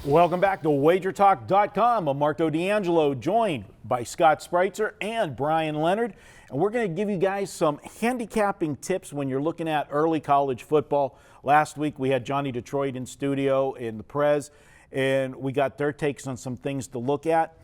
Welcome back to WagerTalk.com. I'm Marco D'Angelo, joined by Scott Spreitzer and Bryan Leonard. And we're going to give you guys some handicapping tips when you're looking at early college football. Last week we had Johnny Detroit in studio in the Prez, and we got their takes on some things to look at.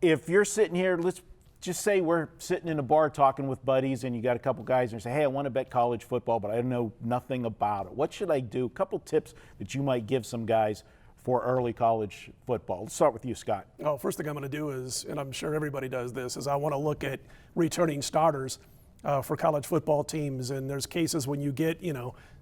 If you're sitting here, let's just say we're sitting in a bar talking with buddies, and you got a couple guys and say, hey, I want to bet college football, but I know nothing about it. What should I do? A couple tips that you might give some guys for early college football. Let's start with you, Scott. Oh, first thing I'm going to do is, and I'm sure everybody does this, is I want to look at returning starters for college football teams. And there's cases when you get,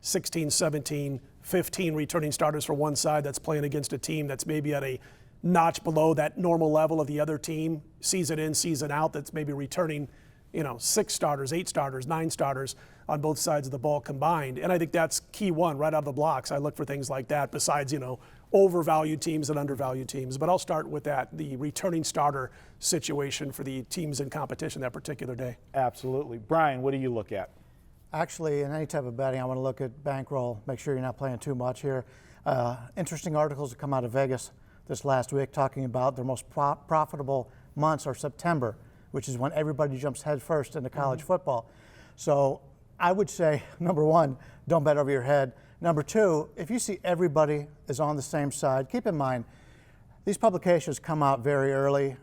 16, 17, 15 returning starters for one side that's playing against a team that's maybe at a notch below that normal level of the other team, season in, season out, that's maybe returning 6 starters, 8 starters, 9 starters on both sides of the ball combined. And I think that's key one right out of the blocks. I look for things like that besides, overvalued teams and undervalued teams. But I'll start with that, the returning starter situation for the teams in competition that particular day. Absolutely. Bryan, what do you look at? Actually, in any type of betting, I want to look at bankroll, make sure you're not playing too much here. Interesting articles that come out of Vegas this last week talking about their most profitable months are September, which is when everybody jumps headfirst into college football. So I would say, number one, don't bet over your head. Number two, if you see everybody is on the same side, keep in mind, these publications come out very early.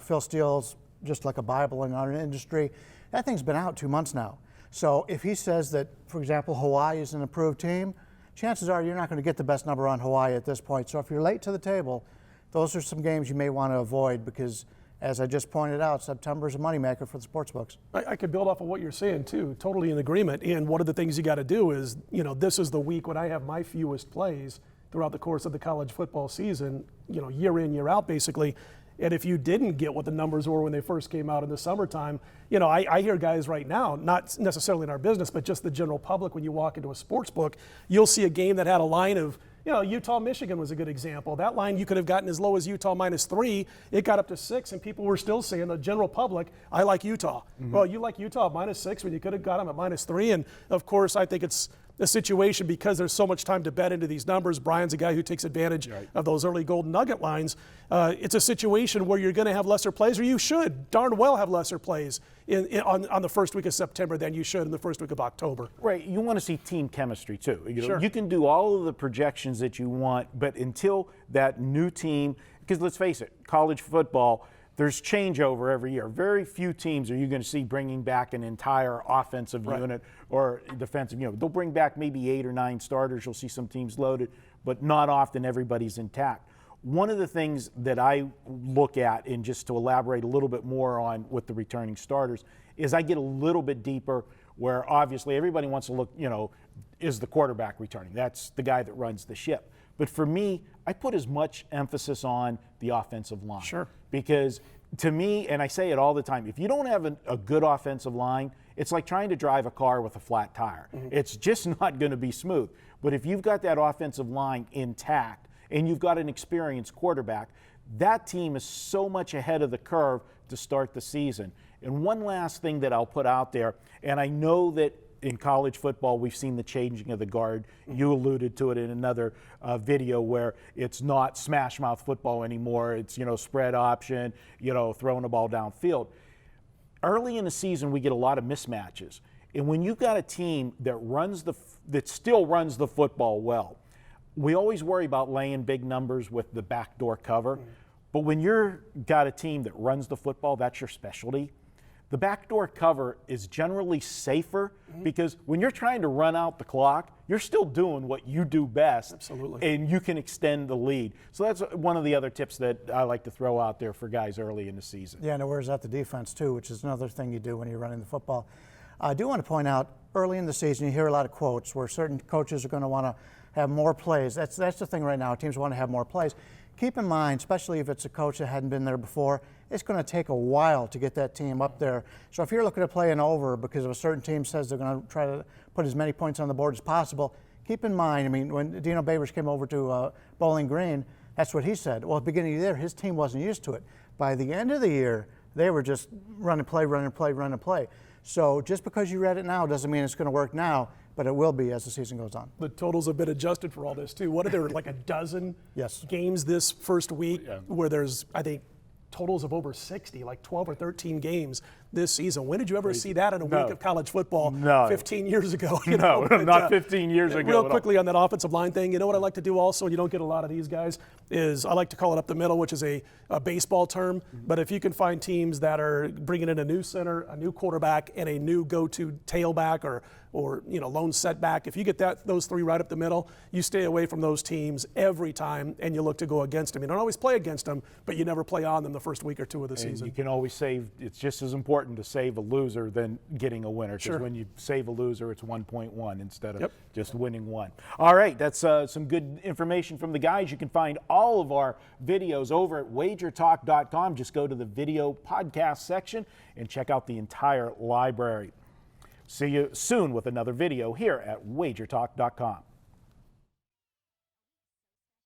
Phil Steele's just like a Bible in our industry. That thing's been out 2 months now. So if he says that, for example, Hawaii is an approved team, chances are you're not going to get the best number on Hawaii at this point. So if you're late to the table, those are some games you may want to avoid because, as I just pointed out, September is a moneymaker for the sportsbooks. I could build off of what you're saying, too. Totally in agreement. And one of the things you got to do is, this is the week when I have my fewest plays throughout the course of the college football season, year in, year out, basically. And if you didn't get what the numbers were when they first came out in the summertime, I hear guys right now, not necessarily in our business, but just the general public, when you walk into a sports book, you'll see a game that had a line of, Utah-Michigan was a good example. That line you could have gotten as low as Utah -3. It got up to 6, and people were still saying, the general public, I like Utah. Mm-hmm. Well, you like Utah -6 when you could have got them at -3. And, of course, I think it's a situation because there's so much time to bet into these numbers. Bryan's a guy who takes advantage of those early golden nugget lines. It's a situation where you're going to have lesser plays, or you should darn well have lesser plays on the first week of September than you should in the first week of October. Right. You want to see team chemistry, too. Sure. You can do all of the projections that you want, but until that new team, because let's face it, college football, there's changeover every year. Very few teams are you going to see bringing back an entire offensive unit or defensive unit. They'll bring back maybe 8 or 9 starters. You'll see some teams loaded, but not often everybody's intact. One of the things that I look at, and just to elaborate a little bit more on with the returning starters, is I get a little bit deeper where obviously everybody wants to look, is the quarterback returning? That's the guy that runs the ship. But for me, I put as much emphasis on the offensive line. Sure. Because to me, and I say it all the time, if you don't have a good offensive line, it's like trying to drive a car with a flat tire. Mm-hmm. It's just not going to be smooth. But if you've got that offensive line intact and you've got an experienced quarterback, that team is so much ahead of the curve to start the season. And one last thing that I'll put out there, and I know that in college football, we've seen the changing of the guard. You alluded to it in another video where it's not smash mouth football anymore. It's, spread option, throwing the ball downfield. Early in the season, we get a lot of mismatches. And when you've got a team that still runs the football well, we always worry about laying big numbers with the backdoor cover. But when you've got a team that runs the football, that's your specialty. The backdoor cover is generally safer because when you're trying to run out the clock, you're still doing what you do best. Absolutely. And you can extend the lead. So that's one of the other tips that I like to throw out there for guys early in the season. Yeah, and it wears out the defense too, which is another thing you do when you're running the football. I do want to point out, early in the season, you hear a lot of quotes where certain coaches are going to want to have more plays. That's the thing right now. Teams want to have more plays. Keep in mind, especially if it's a coach that hadn't been there before, it's going to take a while to get that team up there. So if you're looking at playing over because of a certain team says they're going to try to put as many points on the board as possible, keep in mind, when Dino Babers came over to Bowling Green, that's what he said. Well, at the beginning of the year, his team wasn't used to it. By the end of the year, They were just run and play, run and play, run and play. So just because you read it now doesn't mean it's going to work now, but it will be as the season goes on. The totals have been adjusted for all this too. What are there, like a dozen Yes. games this first week where there's, I think, totals of over 60, like 12 or 13 games this season. When did you ever see that in a week of college football 15 years ago? No, not 15 years ago. Real quickly on that offensive line thing, you know what I like to do also, and you don't get a lot of these guys, is I like to call it up the middle, which is a baseball term. But if you can find teams that are bringing in a new center, a new quarterback, and a new go-to tailback or lone setback, if you get those three right up the middle, you stay away from those teams every time, and you look to go against them. You don't always play against them, but you never play on them the first week or two of the season. You can always save. It's just as important to save a loser than getting a winner. Because when you save a loser, it's 1.1 instead of just winning one. All right, that's some good information from the guys. You can find all of our videos over at WagerTalk.com. Just go to the video podcast section and check out the entire library. See you soon with another video here at WagerTalk.com.